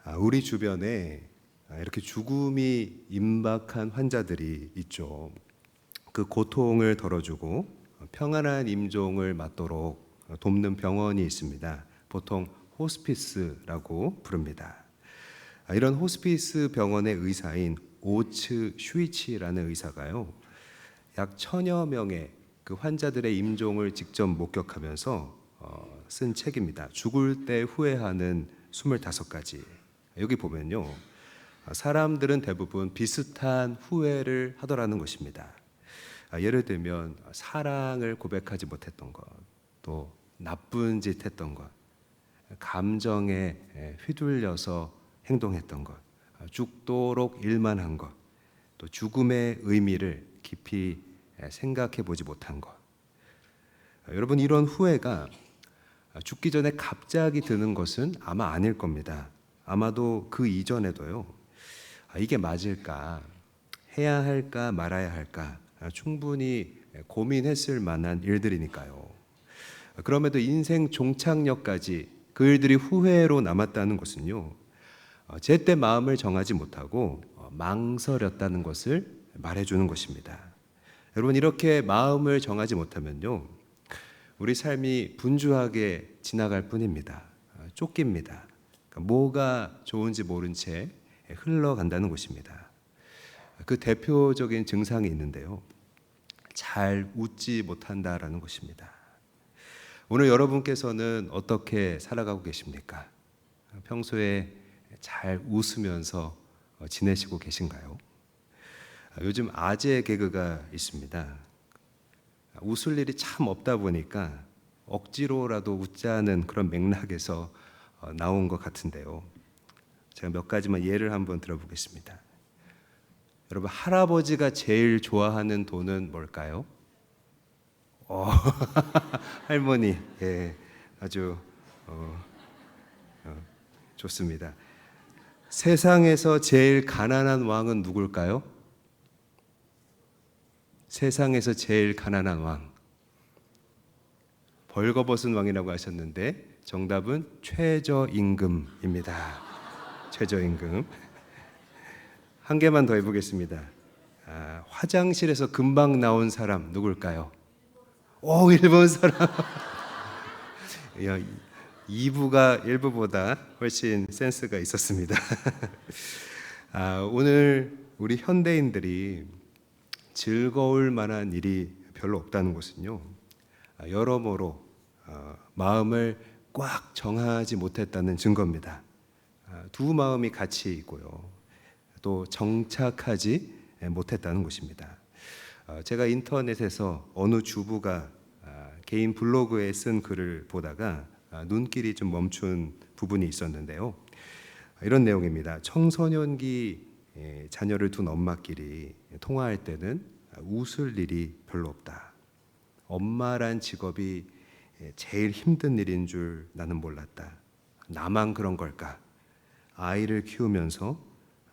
우리 주변에 이렇게 죽음이 임박한 환자들이 있죠. 그 고통을 덜어주고 평안한 임종을 맞도록 돕는 병원이 있습니다. 보통 호스피스라고 부릅니다. 이런 호스피스 병원의 의사인 오츠 슈이치라는 의사가요, 약 1000여 명의 그 환자들의 임종을 직접 목격하면서 쓴 책입니다. 죽을 때 후회하는 25가지. 여기 보면요, 사람들은 대부분 비슷한 후회를 하더라는 것입니다. 예를 들면 사랑을 고백하지 못했던 것, 또 나쁜 짓 했던 것, 감정에 휘둘려서 행동했던 것, 죽도록 일만 한 것, 또 죽음의 의미를 깊이 생각해 보지 못한 것. 여러분, 이런 후회가 죽기 전에 갑자기 드는 것은 아마 아닐 겁니다. 아마도 그 이전에도요, 이게 맞을까, 해야 할까 말아야 할까, 충분히 고민했을 만한 일들이니까요. 그럼에도 인생 종착역까지 그 일들이 후회로 남았다는 것은요, 제때 마음을 정하지 못하고 망설였다는 것을 말해주는 것입니다. 여러분, 이렇게 마음을 정하지 못하면요, 우리 삶이 분주하게 지나갈 뿐입니다. 쫓깁니다. 뭐가 좋은지 모른 채 흘러간다는 것입니다. 그 대표적인 증상이 있는데요, 잘 웃지 못한다라는 것입니다. 오늘 여러분께서는 어떻게 살아가고 계십니까? 평소에 잘 웃으면서 지내시고 계신가요? 요즘 아재 개그가 있습니다. 웃을 일이 참 없다 보니까 억지로라도 웃자는 그런 맥락에서 나온 것 같은데요. 제가 몇 가지만 예를 한번 들어보겠습니다. 여러분, 할아버지가 제일 좋아하는 돈은 뭘까요? 할머니, 예, 아주 좋습니다. 세상에서 제일 가난한 왕은 누굴까요? 세상에서 제일 가난한 왕, 벌거벗은 왕이라고 하셨는데 정답은 최저임금입니다. 최저임금. 한 개만 더 해보겠습니다. 화장실에서 금방 나온 사람 누굴까요? 일본 사람. 2부가 1부보다 훨씬 센스가 있었습니다. 오늘 우리 현대인들이 즐거울 만한 일이 별로 없다는 것은요, 여러모로 마음을 꽉 정하지 못했다는 증거입니다. 두 마음이 같이 있고요, 또 정착하지 못했다는 것입니다. 제가 인터넷에서 어느 주부가 개인 블로그에 쓴 글을 보다가 눈길이 좀 멈춘 부분이 있었는데요, 이런 내용입니다. 청소년기 자녀를 둔 엄마끼리 통화할 때는 웃을 일이 별로 없다. 엄마란 직업이 제일 힘든 일인 줄 나는 몰랐다. 나만 그런 걸까? 아이를 키우면서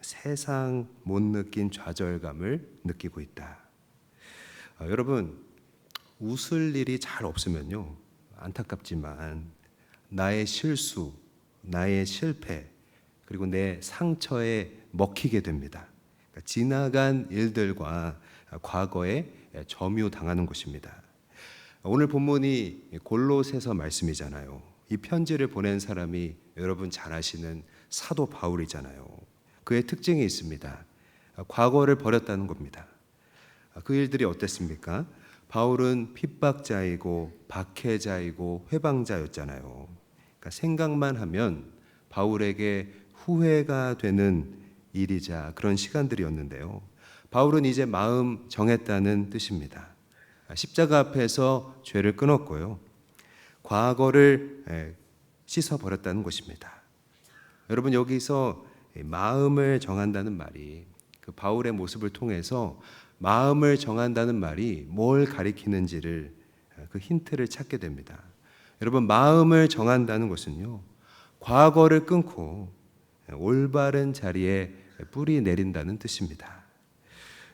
세상 못 느낀 좌절감을 느끼고 있다. 여러분, 웃을 일이 잘 없으면요, 안타깝지만 나의 실수, 나의 실패, 그리고 내 상처에 먹히게 됩니다. 그러니까 지나간 일들과 과거에 점유당하는 것입니다. 오늘 본문이 골로새서 말씀이잖아요. 이 편지를 보낸 사람이 여러분 잘 아시는 사도 바울이잖아요. 그의 특징이 있습니다. 과거를 버렸다는 겁니다. 그 일들이 어땠습니까? 바울은 핍박자이고 박해자이고 회방자였잖아요. 그러니까 생각만 하면 바울에게 후회가 되는 일이자 그런 시간들이었는데요, 바울은 이제 마음 정했다는 뜻입니다. 십자가 앞에서 죄를 끊었고요, 과거를 씻어버렸다는 것입니다. 여러분, 여기서 마음을 정한다는 말이, 그 바울의 모습을 통해서 마음을 정한다는 말이 뭘 가리키는지를, 그 힌트를 찾게 됩니다. 여러분, 마음을 정한다는 것은요, 과거를 끊고 올바른 자리에 뿌리 내린다는 뜻입니다.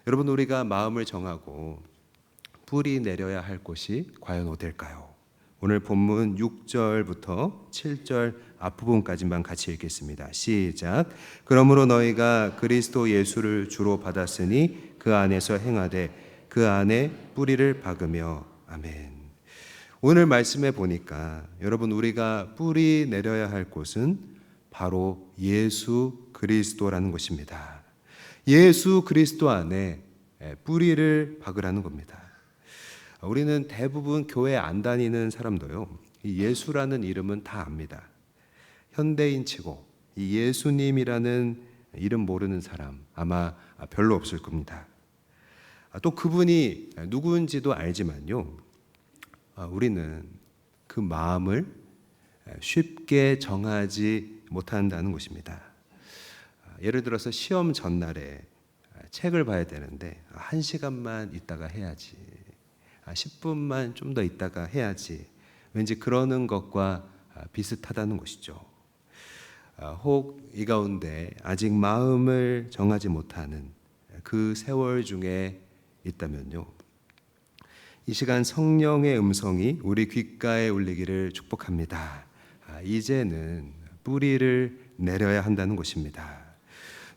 여러분, 우리가 마음을 정하고 뿌리 내려야 할 곳이 과연 어딜까요? 오늘 본문 6절부터 7절 앞부분까지만 같이 읽겠습니다. 시작. 그러므로 너희가 그리스도 예수를 주로 받았으니 그 안에서 행하되 그 안에 뿌리를 박으며. 아멘. 오늘 말씀에 보니까 여러분, 우리가 뿌리 내려야 할 곳은 바로 예수 그리스도라는 것입니다. 예수 그리스도 안에 뿌리를 박으라는 겁니다. 우리는 대부분 교회 안 다니는 사람도요, 이 예수라는 이름은 다 압니다. 현대인치고 이 예수님이라는 이름 모르는 사람 아마 별로 없을 겁니다. 또 그분이 누구인지도 알지만요, 우리는 그 마음을 쉽게 정하지 못한다는 것입니다. 예를 들어서 시험 전날에 책을 봐야 되는데 1시간만 있다가 해야지, 10분만 좀 더 있다가 해야지, 왠지 그러는 것과 비슷하다는 것이죠. 혹 이 가운데 아직 마음을 정하지 못하는 그 세월 중에 있다면요, 이 시간 성령의 음성이 우리 귓가에 울리기를 축복합니다. 이제는 뿌리를 내려야 한다는 것입니다.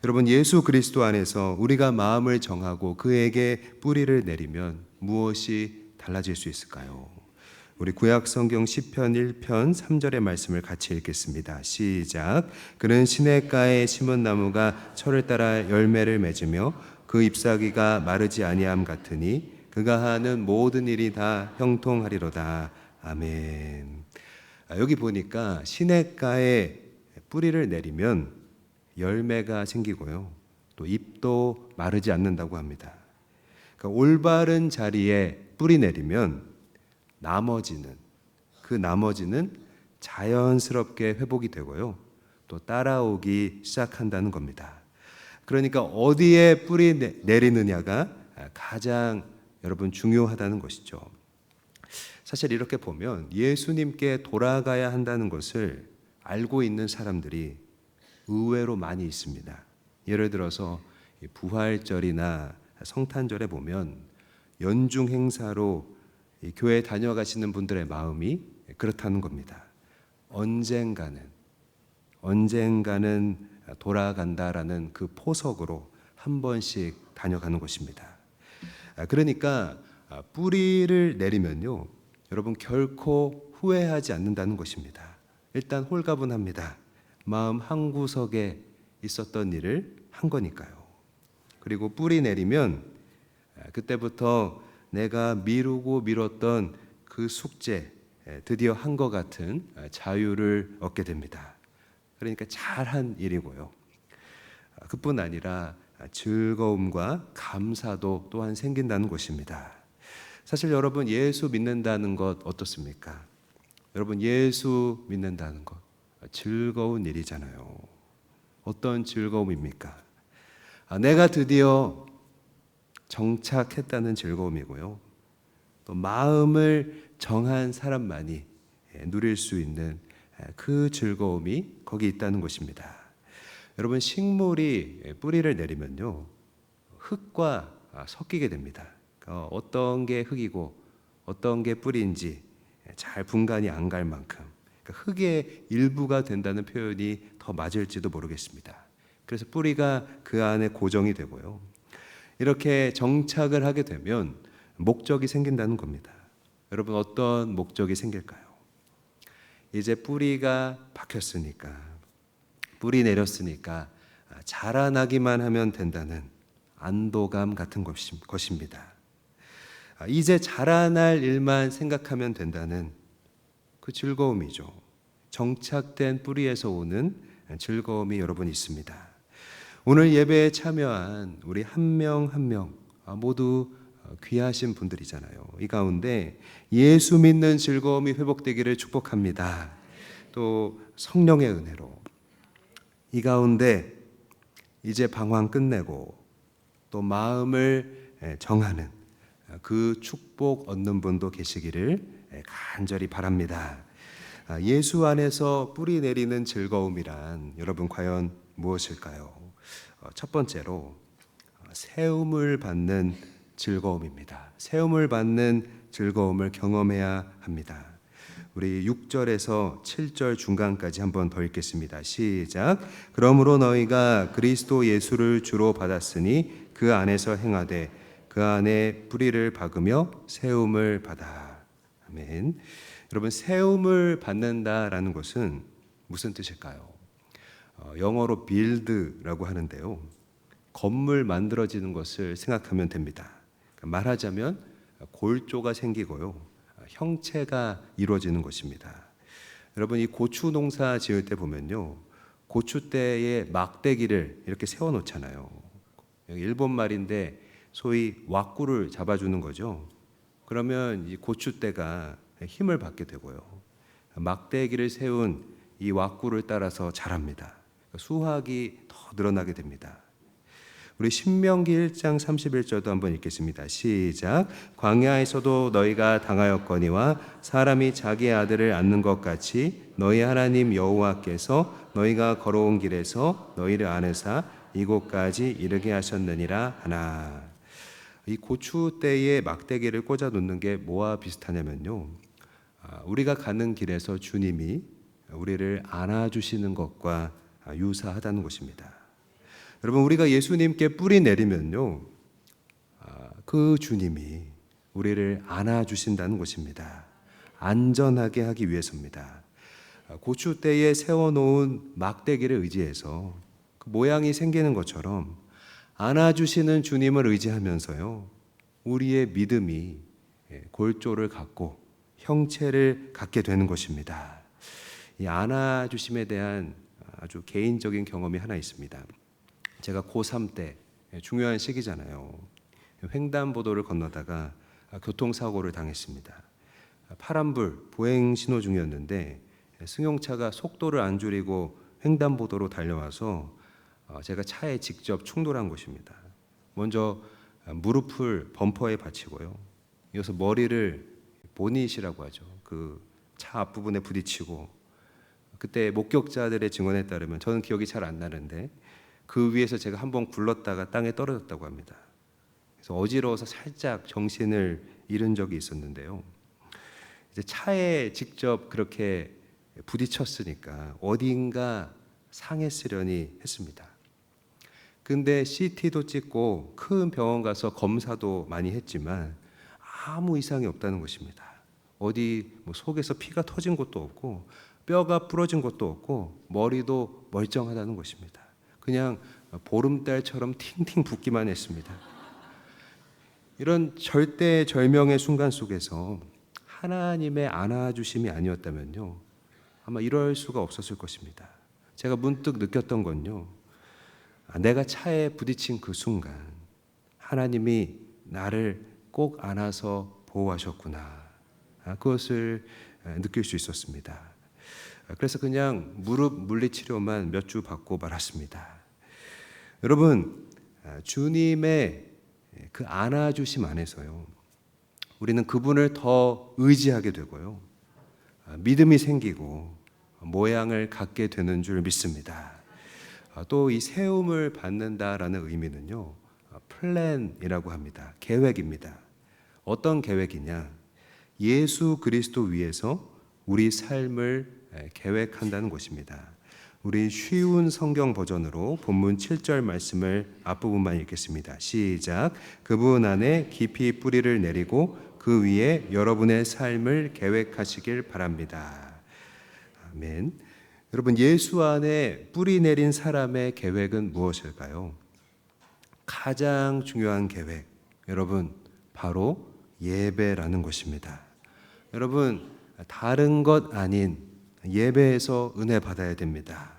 여러분, 예수 그리스도 안에서 우리가 마음을 정하고 그에게 뿌리를 내리면 무엇이 달라질 수 있을까요? 우리 구약 성경 시편 1편 3절의 말씀을 같이 읽겠습니다. 시작. 그는 시냇가에 심은 나무가 철을 따라 열매를 맺으며 그 잎사귀가 마르지 아니함 같으니 그가 하는 모든 일이 다 형통하리로다. 아멘. 여기 보니까 시냇가에 뿌리를 내리면 열매가 생기고요, 또 잎도 마르지 않는다고 합니다. 그러니까 올바른 자리에 뿌리 내리면 그 나머지는 자연스럽게 회복이 되고요, 또 따라오기 시작한다는 겁니다. 그러니까 어디에 뿌리 내리느냐가 가장 여러분 중요하다는 것이죠. 사실 이렇게 보면 예수님께 돌아가야 한다는 것을 알고 있는 사람들이 의외로 많이 있습니다. 예를 들어서 부활절이나 성탄절에 보면 연중 행사로 교회 다녀가시는 분들의 마음이 그렇다는 겁니다. 언젠가는 돌아간다라는 그 포석으로 한 번씩 다녀가는 것입니다. 그러니까 뿌리를 내리면요, 여러분 결코 후회하지 않는다는 것입니다. 일단 홀가분합니다. 마음 한구석에 있었던 일을 한 거니까요. 그리고 뿌리 내리면 그때부터 내가 미루고 미뤘던 그 숙제 드디어 한 것 같은 자유를 얻게 됩니다. 그러니까 잘한 일이고요, 그뿐 아니라 즐거움과 감사도 또한 생긴다는 것입니다. 사실 여러분, 예수 믿는다는 것 어떻습니까? 여러분, 예수 믿는다는 것 즐거운 일이잖아요. 어떤 즐거움입니까? 내가 드디어 정착했다는 즐거움이고요, 또 마음을 정한 사람만이 누릴 수 있는 그 즐거움이 거기 있다는 것입니다. 여러분, 식물이 뿌리를 내리면요, 흙과 섞이게 됩니다. 어떤 게 흙이고 어떤 게 뿌리인지 잘 분간이 안 갈 만큼, 흙의 일부가 된다는 표현이 더 맞을지도 모르겠습니다. 그래서 뿌리가 그 안에 고정이 되고요, 이렇게 정착을 하게 되면 목적이 생긴다는 겁니다. 여러분, 어떤 목적이 생길까요? 이제 뿌리가 박혔으니까, 뿌리 내렸으니까 자라나기만 하면 된다는 안도감 같은 것입니다. 이제 자라날 일만 생각하면 된다는 그 즐거움이죠. 정착된 뿌리에서 오는 즐거움이 여러분 있습니다. 오늘 예배에 참여한 우리 한 명 한 명 모두 귀하신 분들이잖아요. 이 가운데 예수 믿는 즐거움이 회복되기를 축복합니다. 또 성령의 은혜로 이 가운데 이제 방황 끝내고 또 마음을 정하는 그 축복 얻는 분도 계시기를 간절히 바랍니다. 예수 안에서 뿌리 내리는 즐거움이란 여러분 과연 무엇일까요? 첫 번째로 세움을 받는 즐거움입니다. 세움을 받는 즐거움을 경험해야 합니다. 우리 6절에서 7절 중간까지 한번 더 읽겠습니다. 시작. 그러므로 너희가 그리스도 예수를 주로 받았으니 그 안에서 행하되 그 안에 뿌리를 박으며 세움을 받아. 아멘. 여러분, 세움을 받는다라는 것은 무슨 뜻일까요? 영어로 build라고 하는데요. 건물 만들어지는 것을 생각하면 됩니다. 말하자면 골조가 생기고요. 형체가 이루어지는 것입니다. 여러분, 이 고추 농사 지을 때 보면요, 고추대에 막대기를 이렇게 세워 놓잖아요. 일본 말인데 소위 왁구를 잡아주는 거죠. 그러면 이 고추대가 힘을 받게 되고요. 막대기를 세운 이 왁구를 따라서 자랍니다. 수확이 더 늘어나게 됩니다. 우리 신명기 1장 31절도 한번 읽겠습니다. 시작. 광야에서도 너희가 당하였거니와 사람이 자기의 아들을 안는 것 같이 너희 하나님 여호와께서 너희가 걸어온 길에서 너희를 안으사 이곳까지 이르게 하셨느니라 하나. 이 고추대에 막대기를 꽂아 놓는 게 뭐와 비슷하냐면요, 우리가 가는 길에서 주님이 우리를 안아주시는 것과 유사하다는 것입니다. 여러분, 우리가 예수님께 뿌리 내리면요, 그 주님이 우리를 안아주신다는 것입니다. 안전하게 하기 위해서입니다. 고추대에 세워놓은 막대기를 의지해서 그 모양이 생기는 것처럼 안아주시는 주님을 의지하면서요, 우리의 믿음이 골조를 갖고 형체를 갖게 되는 것입니다. 이 안아주심에 대한 아주 개인적인 경험이 하나 있습니다. 제가 고3 때, 중요한 시기잖아요, 횡단보도를 건너다가 교통사고를 당했습니다. 파란불 보행 신호 중이었는데 승용차가 속도를 안 줄이고 횡단보도로 달려와서 제가 차에 직접 충돌한 것입니다. 먼저 무릎을 범퍼에 받치고요, 이어서 머리를 보닛이라고 하죠, 그 차 앞부분에 부딪히고, 그때 목격자들의 증언에 따르면, 저는 기억이 잘 안 나는데 그 위에서 제가 한번 굴렀다가 땅에 떨어졌다고 합니다. 그래서 어지러워서 살짝 정신을 잃은 적이 있었는데요. 이제 차에 직접 그렇게 부딪혔으니까 어딘가 상했으려니 했습니다. 근데 CT도 찍고 큰 병원 가서 검사도 많이 했지만 아무 이상이 없다는 것입니다. 어디 속에서 피가 터진 것도 없고 뼈가 부러진 것도 없고 머리도 멀쩡하다는 것입니다. 그냥 보름달처럼 팅팅 붓기만 했습니다. 이런 절대절명의 순간 속에서 하나님의 안아주심이 아니었다면요, 아마 이럴 수가 없었을 것입니다. 제가 문득 느꼈던 건요, 내가 차에 부딪힌 그 순간 하나님이 나를 꼭 안아서 보호하셨구나, 그것을 느낄 수 있었습니다. 그래서 그냥 무릎 물리치료만 몇 주 받고 말았습니다. 여러분, 주님의 그 안아주심 안에서요, 우리는 그분을 더 의지하게 되고요, 믿음이 생기고 모양을 갖게 되는 줄 믿습니다. 또 이 세움을 받는다라는 의미는요, 플랜이라고 합니다. 계획입니다. 어떤 계획이냐? 예수 그리스도 위에서 우리 삶을 계획한다는 것입니다. 우리 쉬운 성경 버전으로 본문 7절 말씀을 앞부분만 읽겠습니다. 시작. 그분 안에 깊이 뿌리를 내리고 그 위에 여러분의 삶을 계획하시길 바랍니다. 아멘. 여러분, 예수 안에 뿌리 내린 사람의 계획은 무엇일까요? 가장 중요한 계획, 여러분, 바로 예배라는 것입니다. 여러분, 다른 것 아닌 예배에서 은혜 받아야 됩니다.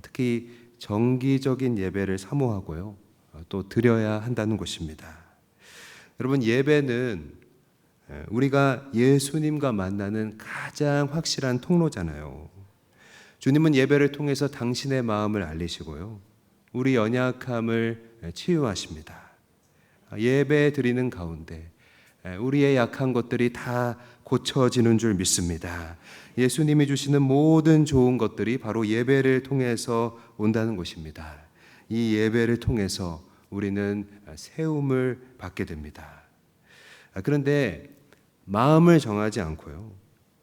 특히 정기적인 예배를 사모하고요, 또 드려야 한다는 것입니다. 여러분, 예배는 우리가 예수님과 만나는 가장 확실한 통로잖아요. 주님은 예배를 통해서 당신의 마음을 알리시고요, 우리 연약함을 치유하십니다. 예배 드리는 가운데 우리의 약한 것들이 다 고쳐지는 줄 믿습니다. 예수님이 주시는 모든 좋은 것들이 바로 예배를 통해서 온다는 것입니다. 이 예배를 통해서 우리는 세움을 받게 됩니다. 그런데 마음을 정하지 않고요,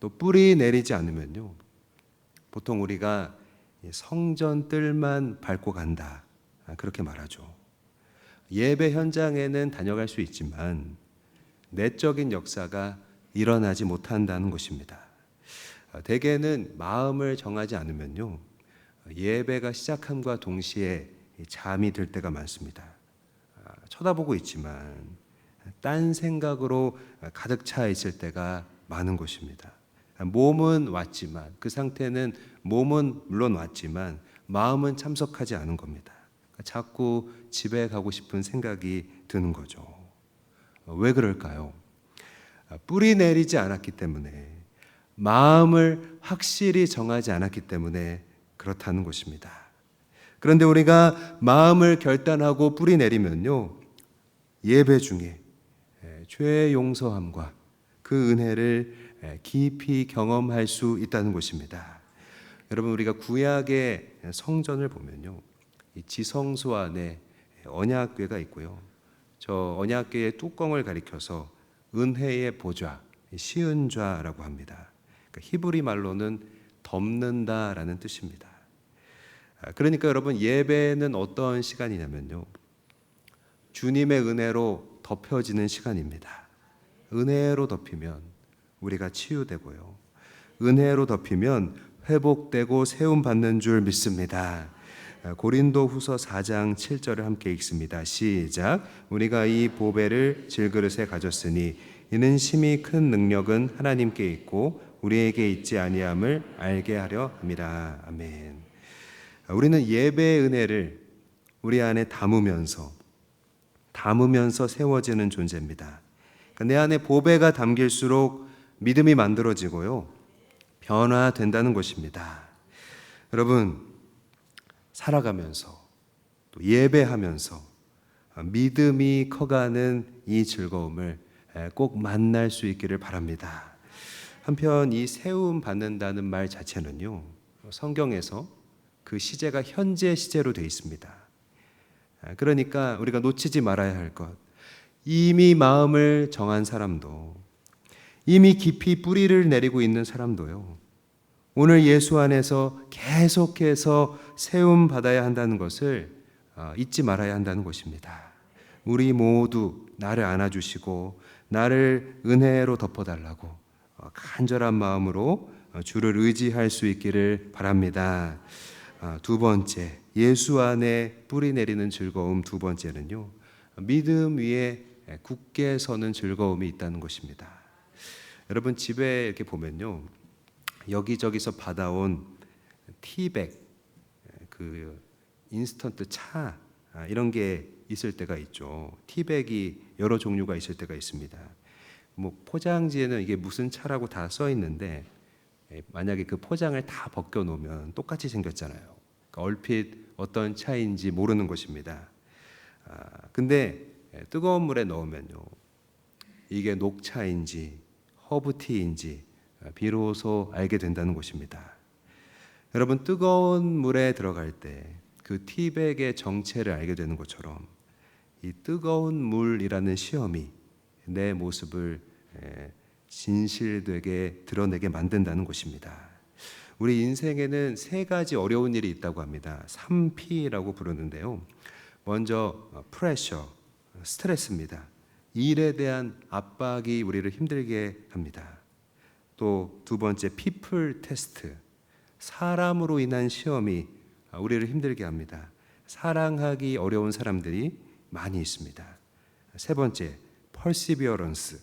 또 또 뿌리 내리지 않으면요, 보통 우리가 성전 뜰만 밟고 간다, 그렇게 말하죠. 예배 현장에는 다녀갈 수 있지만 내적인 역사가 일어나지 못한다는 것입니다. 대개는 마음을 정하지 않으면요, 예배가 시작함과 동시에 잠이 들 때가 많습니다. 쳐다보고 있지만 딴 생각으로 가득 차 있을 때가 많은 것입니다. 몸은 왔지만, 그 상태는 몸은 물론 왔지만 마음은 참석하지 않은 겁니다. 자꾸 집에 가고 싶은 생각이 드는 거죠. 왜 그럴까요? 뿌리 내리지 않았기 때문에, 마음을 확실히 정하지 않았기 때문에 그렇다는 것입니다. 그런데 우리가 마음을 결단하고 뿌리 내리면요, 예배 중에 죄의 용서함과 그 은혜를 깊이 경험할 수 있다는 것입니다. 여러분, 우리가 구약의 성전을 보면요, 이 지성소 안에 언약궤가 있고요, 저 언약궤의 뚜껑을 가리켜서 은혜의 보좌, 시은좌라고 합니다. 그러니까 히브리 말로는 덮는다라는 뜻입니다. 그러니까 여러분, 예배는 어떤 시간이냐면요, 주님의 은혜로 덮여지는 시간입니다. 은혜로 덮이면 우리가 치유되고요, 은혜로 덮이면 회복되고 세움받는 줄 믿습니다. 고린도후서 4장 7절을 함께 읽습니다. 시작. 우리가 이 보배를 질그릇에 가졌으니 이는 심히 큰 능력은 하나님께 있고 우리에게 있지 아니함을 알게 하려 함이라. 아멘. 우리는 예배의 은혜를 우리 안에 담으면서 세워지는 존재입니다. 내 안에 보배가 담길수록 믿음이 만들어지고요, 변화된다는 것입니다. 여러분, 살아가면서 또 예배하면서 믿음이 커가는 이 즐거움을 꼭 만날 수 있기를 바랍니다. 한편 이 세움 받는다는 말 자체는요, 성경에서 그 시제가 현재 시제로 되어 있습니다. 그러니까 우리가 놓치지 말아야 할 것, 이미 마음을 정한 사람도, 이미 깊이 뿌리를 내리고 있는 사람도요, 오늘 예수 안에서 계속해서 세움 받아야 한다는 것을 잊지 말아야 한다는 것입니다. 우리 모두 나를 안아주시고 나를 은혜로 덮어달라고 간절한 마음으로 주를 의지할 수 있기를 바랍니다. 두 번째, 예수 안에 뿌리 내리는 즐거움 두 번째는요, 믿음 위에 굳게 서는 즐거움이 있다는 것입니다. 여러분, 집에 이렇게 보면요, 여기저기서 받아온 티백, 그 인스턴트 차, 이런 게 있을 때가 있죠. 티백이 여러 종류가 있을 때가 있습니다. 뭐 포장지에는 이게 무슨 차라고 다 써 있는데 만약에 그 포장을 다 벗겨 놓으면 똑같이 생겼잖아요. 그러니까 얼핏 어떤 차인지 모르는 것입니다. 근데 뜨거운 물에 넣으면요, 이게 녹차인지 허브티인지 비로소 알게 된다는 것입니다. 여러분, 뜨거운 물에 들어갈 때 그 티백의 정체를 알게 되는 것처럼 이 뜨거운 물이라는 시험이 내 모습을 진실되게 드러내게 만든다는 것입니다. 우리 인생에는 세 가지 어려운 일이 있다고 합니다. 3P라고 부르는데요. 먼저 프레셔, 스트레스입니다. 일에 대한 압박이 우리를 힘들게 합니다. 또 두 번째, 피플 테스트, 사람으로 인한 시험이 우리를 힘들게 합니다. 사랑하기 어려운 사람들이 많이 있습니다. 세 번째, 퍼시비어런스,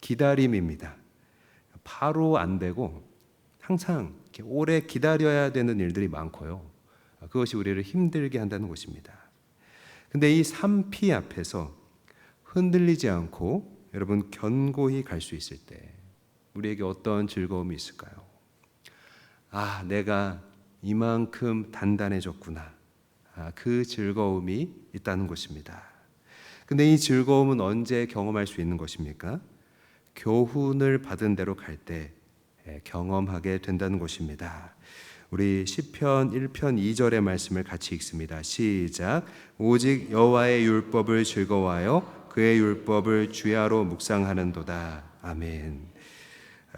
기다림입니다. 바로 안 되고 항상 이렇게 오래 기다려야 되는 일들이 많고요, 그것이 우리를 힘들게 한다는 것입니다. 근데 이 3P 앞에서 흔들리지 않고 여러분 견고히 갈 수 있을 때 우리에게 어떤 즐거움이 있을까요? 내가 이만큼 단단해졌구나, 그 즐거움이 있다는 것입니다. 근데 이 즐거움은 언제 경험할 수 있는 것입니까? 교훈을 받은 대로 갈 때 경험하게 된다는 것입니다. 우리 시편 1편 2절의 말씀을 같이 읽습니다. 시작. 오직 여호와의 율법을 즐거워하여 그의 율법을 주야로 묵상하는도다. 아멘.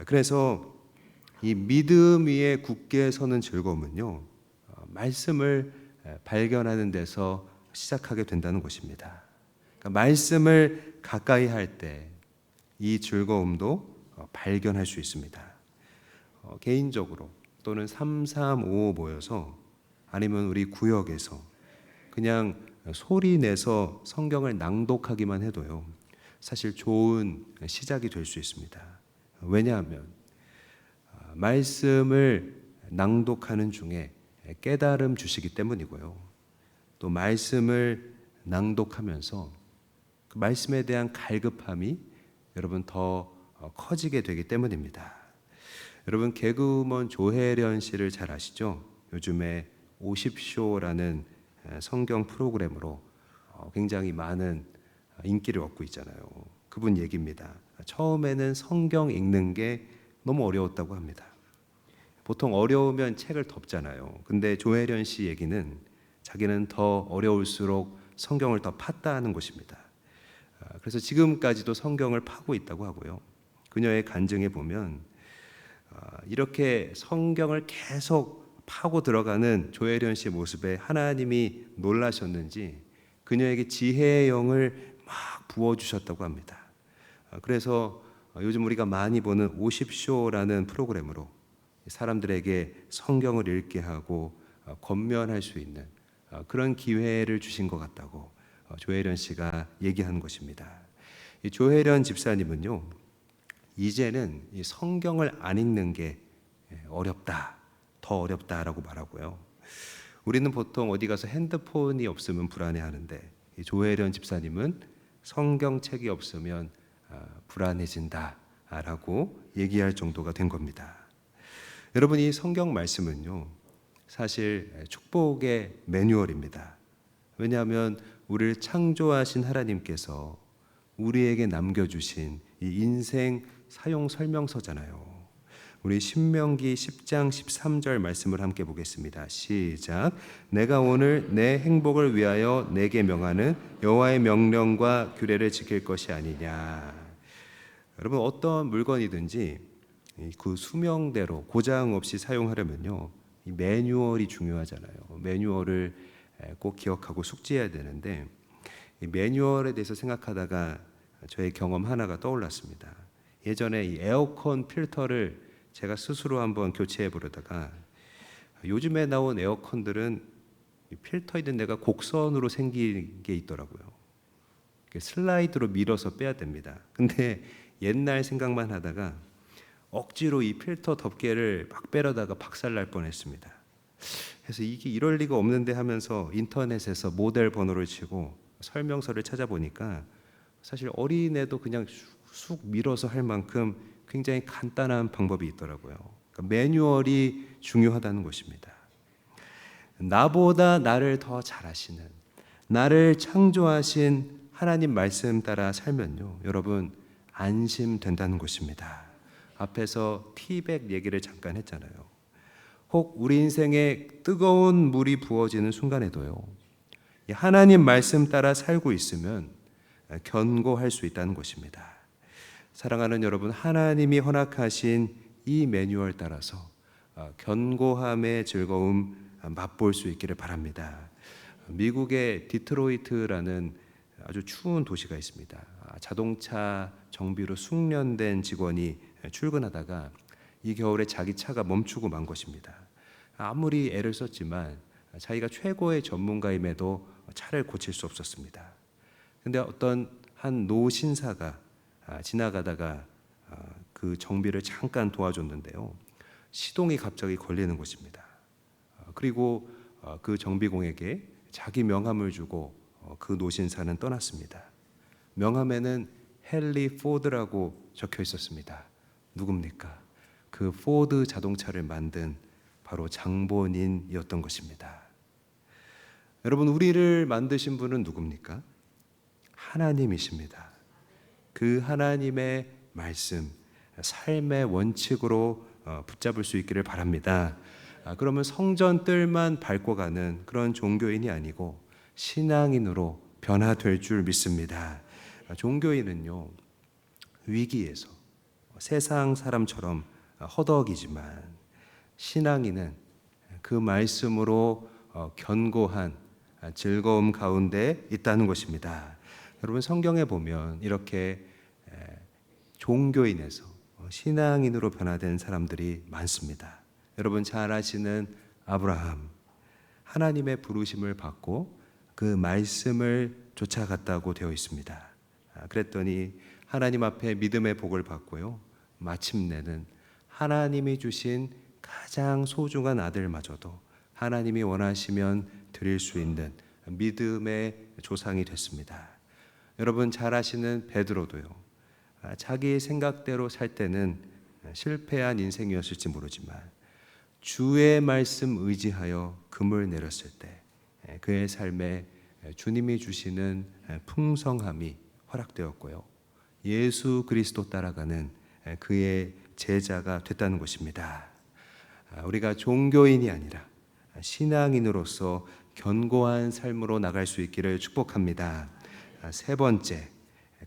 그래서 이 믿음 위에 굳게 서는 즐거움은요, 말씀을 발견하는 데서 시작하게 된다는 것입니다. 그러니까 말씀을 가까이 할 때 이 즐거움도 발견할 수 있습니다. 개인적으로 또는 335 모여서 아니면 우리 구역에서 그냥 소리 내서 성경을 낭독하기만 해도요, 사실 좋은 시작이 될 수 있습니다. 왜냐하면 말씀을 낭독하는 중에 깨달음 주시기 때문이고요. 또 말씀을 낭독하면서 그 말씀에 대한 갈급함이 여러분 더 커지게 되기 때문입니다. 여러분 개그우먼 조혜련 씨를 잘 아시죠? 요즘에 50쇼라는 성경 프로그램으로 굉장히 많은 인기를 얻고 있잖아요. 그분 얘기입니다. 처음에는 성경 읽는 게 너무 어려웠다고 합니다. 보통 어려우면 책을 덮잖아요. 근데 조혜련 씨 얘기는 자기는 더 어려울수록 성경을 더 팠다 하는 것입니다. 그래서 지금까지도 성경을 파고 있다고 하고요. 그녀의 간증에 보면 이렇게 성경을 계속 파고 들어가는 조혜련 씨의 모습에 하나님이 놀라셨는지 그녀에게 지혜의 영을 막 부어주셨다고 합니다. 그래서 요즘 우리가 많이 보는 50쇼라는 프로그램으로 사람들에게 성경을 읽게 하고 권면할 수 있는 그런 기회를 주신 것 같다고 조혜련 씨가 얘기하는 것입니다. 이 조혜련 집사님은요, 이제는 이 성경을 안 읽는 게 어렵다, 더 어렵다라고 말하고요. 우리는 보통 어디 가서 핸드폰이 없으면 불안해하는데 이 조혜련 집사님은 성경책이 없으면 불안해진다라고 얘기할 정도가 된 겁니다. 여러분 이 성경 말씀은요, 사실 축복의 매뉴얼입니다. 왜냐하면 우리를 창조하신 하나님께서 우리에게 남겨주신 이 인생 사용 설명서잖아요. 우리 신명기 10장 13절 말씀을 함께 보겠습니다. 시작. 내가 오늘 내 행복을 위하여 내게 명하는 여호와의 명령과 규례를 지킬 것이 아니냐. 여러분 어떤 물건이든지 그 수명대로 고장 없이 사용하려면요, 이 매뉴얼이 중요하잖아요. 매뉴얼을 꼭 기억하고 숙지해야 되는데 이 매뉴얼에 대해서 생각하다가 저의 경험 하나가 떠올랐습니다. 예전에 이 에어컨 필터를 제가 스스로 한번 교체해 보려다가 요즘에 나온 에어컨들은 필터 있는 데가 곡선으로 생긴 게 있더라고요. 슬라이드로 밀어서 빼야 됩니다. 근데 옛날 생각만 하다가 억지로 이 필터 덮개를 막 빼려다가 박살날 뻔했습니다. 그래서 이게 이럴 리가 없는데 하면서 인터넷에서 모델 번호를 치고 설명서를 찾아보니까 사실 어린애도 그냥 쑥 밀어서 할 만큼 굉장히 간단한 방법이 있더라고요. 그러니까 매뉴얼이 중요하다는 것입니다. 나보다 나를 더 잘 아시는, 나를 창조하신 하나님 말씀 따라 살면요, 여러분 안심된다는 것입니다. 앞에서 티백 얘기를 잠깐 했잖아요. 혹 우리 인생에 뜨거운 물이 부어지는 순간에도요, 하나님 말씀 따라 살고 있으면 견고할 수 있다는 것입니다. 사랑하는 여러분, 하나님이 허락하신 이 매뉴얼 따라서 견고함의 즐거움 맛볼 수 있기를 바랍니다. 미국의 디트로이트라는 아주 추운 도시가 있습니다. 자동차 정비로 숙련된 직원이 출근하다가 이 겨울에 자기 차가 멈추고 만 것입니다. 아무리 애를 썼지만 자기가 최고의 전문가임에도 차를 고칠 수 없었습니다. 근데 어떤 한 노신사가 지나가다가 그 정비를 잠깐 도와줬는데요, 시동이 갑자기 걸리는 것입니다. 그리고 그 정비공에게 자기 명함을 주고 그 노신사는 떠났습니다. 명함에는 헨리 포드라고 적혀 있었습니다. 누굽니까? 그 포드 자동차를 만든 바로 장본인이었던 것입니다. 여러분, 우리를 만드신 분은 누굽니까? 하나님이십니다. 그 하나님의 말씀, 삶의 원칙으로 붙잡을 수 있기를 바랍니다. 그러면 성전 뜰만 밟고 가는 그런 종교인이 아니고 신앙인으로 변화될 줄 믿습니다. 종교인은요, 위기에서 세상 사람처럼 허덕이지만 신앙인은 그 말씀으로 견고한 즐거움 가운데 있다는 것입니다. 여러분 성경에 보면 이렇게 종교인에서 신앙인으로 변화된 사람들이 많습니다. 여러분 잘 아시는 아브라함, 하나님의 부르심을 받고 그 말씀을 쫓아갔다고 되어 있습니다. 그랬더니 하나님 앞에 믿음의 복을 받고요, 마침내는 하나님이 주신 가장 소중한 아들마저도 하나님이 원하시면 드릴 수 있는 믿음의 조상이 됐습니다. 여러분 잘 아시는 베드로도요, 자기 생각대로 살 때는 실패한 인생이었을지 모르지만 주의 말씀 의지하여 금을 내렸을 때 그의 삶에 주님이 주시는 풍성함이 허락되었고요, 예수 그리스도 따라가는 그의 제자가 됐다는 것입니다. 우리가 종교인이 아니라 신앙인으로서 견고한 삶으로 나갈 수 있기를 축복합니다. 세 번째,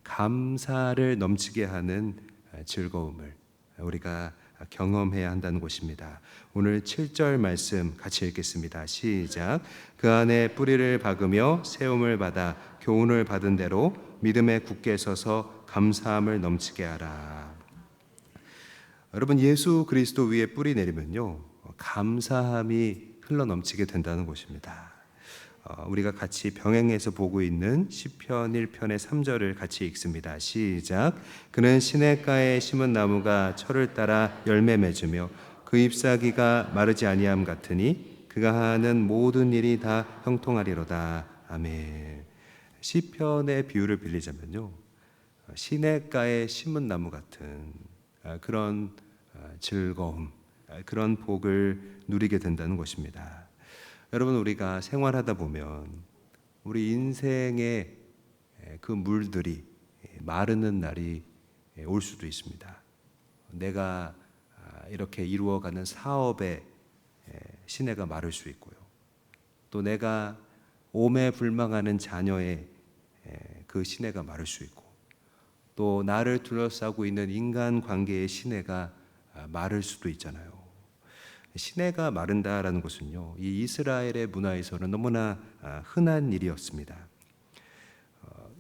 감사를 넘치게 하는 즐거움을 우리가 경험해야 한다는 것입니다. 오늘 7절 말씀 같이 읽겠습니다. 시작. 그 안에 뿌리를 박으며 세움을 받아 교훈을 받은 대로 믿음에 굳게 서서 감사함을 넘치게 하라. 여러분 예수 그리스도 위에 뿌리 내리면요, 감사함이 흘러 넘치게 된다는 것입니다. 우리가 같이 병행해서 보고 있는 시편 1편의 3절을 같이 읽습니다. 시작. 그는 시냇가에 심은 나무가 철을 따라 열매 맺으며 그 잎사귀가 마르지 아니함 같으니 그가 하는 모든 일이 다 형통하리로다. 아멘. 시편의 비유를 빌리자면요, 시냇가에 심은 나무 같은 그런 즐거움, 그런 복을 누리게 된다는 것입니다. 여러분 우리가 생활하다 보면 우리 인생의 그 물들이 마르는 날이 올 수도 있습니다. 내가 이렇게 이루어가는 사업의 시내가 마를 수 있고요, 또 내가 오매불망하는 자녀의 그 시내가 마를 수 있고, 또 나를 둘러싸고 있는 인간관계의 시내가 마를 수도 있잖아요. 시내가 마른다라는 것은요, 이 이스라엘의 문화에서는 너무나 흔한 일이었습니다.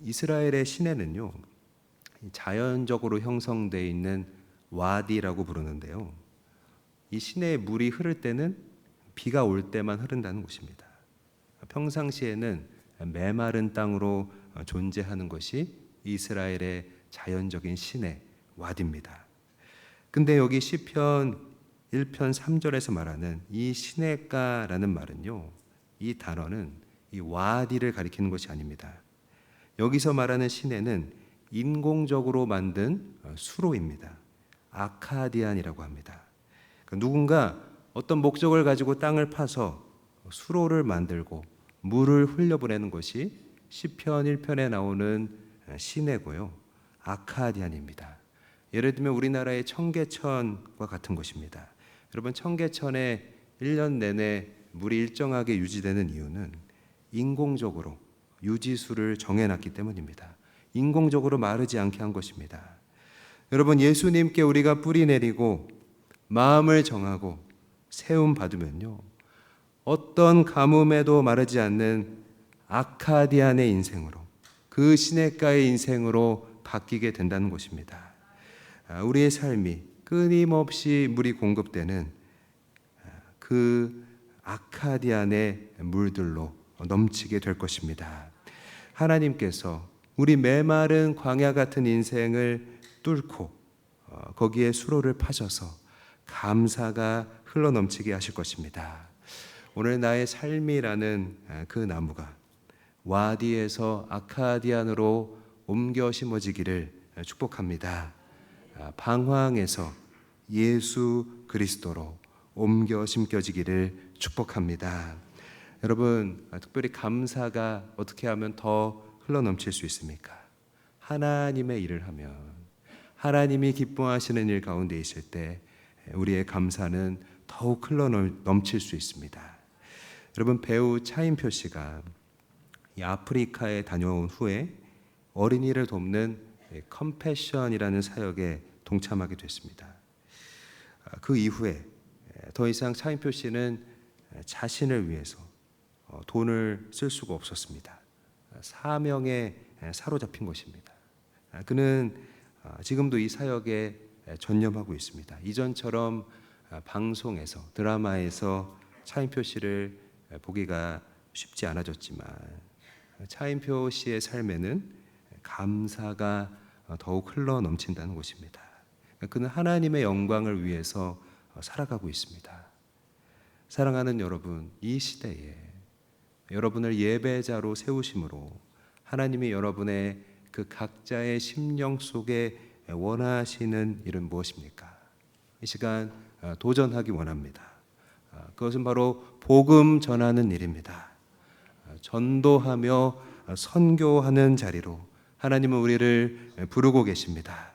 이스라엘의 시내는요, 자연적으로 형성되어 있는 와디라고 부르는데요, 이 시내에 물이 흐를 때는 비가 올 때만 흐른다는 것입니다. 평상시에는 메마른 땅으로 존재하는 것이 이스라엘의 자연적인 시내 와디입니다. 근데 여기 시편 1편 3절에서 말하는 이 시냇가라는 말은요, 이 단어는 이 와디를 가리키는 것이 아닙니다. 여기서 말하는 시내는 인공적으로 만든 수로입니다. 아카디안이라고 합니다. 그러니까 누군가 어떤 목적을 가지고 땅을 파서 수로를 만들고 물을 흘려보내는 것이 시편 1편에 나오는 시내고요, 아카디안입니다. 예를 들면 우리나라의 청계천과 같은 것입니다. 여러분 청계천에 1년 내내 물이 일정하게 유지되는 이유는 인공적으로 유지수를 정해놨기 때문입니다. 인공적으로 마르지 않게 한 것입니다. 여러분 예수님께 우리가 뿌리 내리고 마음을 정하고 세움 받으면요, 어떤 가뭄에도 마르지 않는 아카디안의 인생으로, 그 시냇가의 인생으로 바뀌게 된다는 것입니다. 우리의 삶이 끊임없이 물이 공급되는 그 아카디안의 물들로 넘치게 될 것입니다. 하나님께서 우리 메마른 광야 같은 인생을 뚫고 거기에 수로를 파셔서 감사가 흘러 넘치게 하실 것입니다. 오늘 나의 삶이라는 그 나무가 와디에서 아카디안으로 옮겨 심어지기를 축복합니다. 방황에서 예수 그리스도로 옮겨 심겨지기를 축복합니다. 여러분 특별히 감사가 어떻게 하면 더 흘러넘칠 수 있습니까? 하나님의 일을 하면, 하나님이 기뻐하시는 일 가운데 있을 때 우리의 감사는 더욱 흘러넘칠 수 있습니다. 여러분 배우 차인표 씨가 이 아프리카에 다녀온 후에 어린이를 돕는 컴패션이라는 사역에 동참하게 됐습니다. 그 이후에 더 이상 차인표 씨는 자신을 위해서 돈을 쓸 수가 없었습니다. 사명에 사로잡힌 것입니다. 그는 지금도 이 사역에 전념하고 있습니다. 이전처럼 방송에서, 드라마에서 차인표 씨를 보기가 쉽지 않아졌지만 차인표 씨의 삶에는 감사가 더욱 흘러 넘친다는 것입니다. 그는 하나님의 영광을 위해서 살아가고 있습니다. 사랑하는 여러분, 이 시대에 여러분을 예배자로 세우심으로 하나님이 여러분의 그 각자의 심령 속에 원하시는 일은 무엇입니까? 이 시간 도전하기 원합니다. 그것은 바로 복음 전하는 일입니다. 전도하며 선교하는 자리로 하나님은 우리를 부르고 계십니다.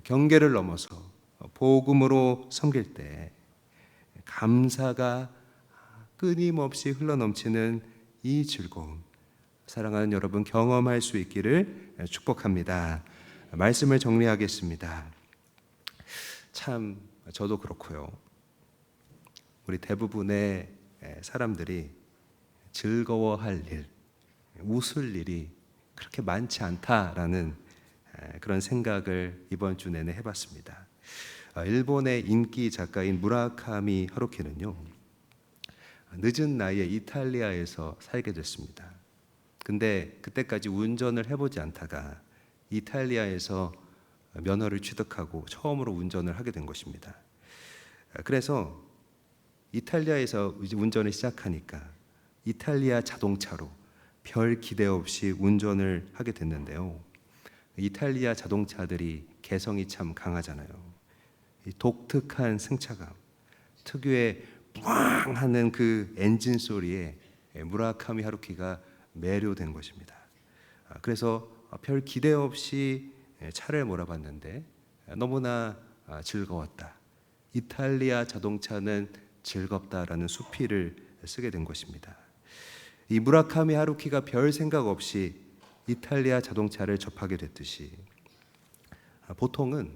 경계를 넘어서 복음으로 섬길 때 감사가 끊임없이 흘러넘치는 이 즐거움, 사랑하는 여러분 경험할 수 있기를 축복합니다. 말씀을 정리하겠습니다. 참 저도 그렇고요. 우리 대부분의 사람들이 즐거워할 일, 웃을 일이 그렇게 많지 않다라는 그런 생각을 이번 주 내내 해봤습니다. 일본의 인기 작가인 무라카미 하루키는요, 늦은 나이에 이탈리아에서 살게 됐습니다. 근데 그때까지 운전을 해보지 않다가 이탈리아에서 면허를 취득하고 처음으로 운전을 하게 된 것입니다. 그래서 이탈리아에서 이제 운전을 시작하니까 이탈리아 자동차로 별 기대 없이 운전을 하게 됐는데요. 이탈리아 자동차들이 개성이 참 강하잖아요. 이 독특한 승차감, 특유의 뿌앙 하는 그 엔진 소리에 무라카미 하루키가 매료된 것입니다. 그래서 별 기대 없이 차를 몰아봤는데 너무나 즐거웠다. 이탈리아 자동차는 즐겁다라는 수필을 쓰게 된 것입니다. 이 무라카미 하루키가 별 생각 없이 이탈리아 자동차를 접하게 됐듯이 보통은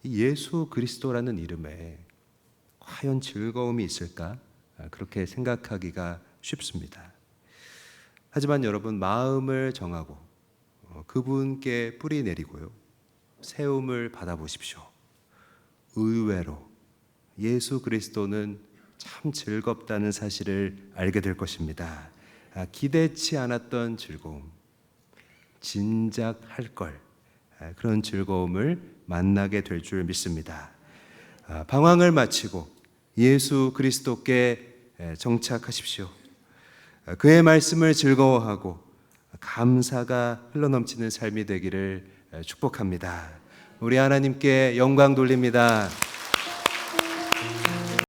예수 그리스도라는 이름에 과연 즐거움이 있을까? 그렇게 생각하기가 쉽습니다. 하지만 여러분, 마음을 정하고 그분께 뿌리 내리고요, 세움을 받아보십시오. 의외로 예수 그리스도는 참 즐겁다는 사실을 알게 될 것입니다. 기대치 않았던 즐거움, 진작 할 걸, 그런 즐거움을 만나게 될 줄 믿습니다. 방황을 마치고 예수 그리스도께 정착하십시오. 그의 말씀을 즐거워하고 감사가 흘러넘치는 삶이 되기를 축복합니다. 우리 하나님께 영광 돌립니다.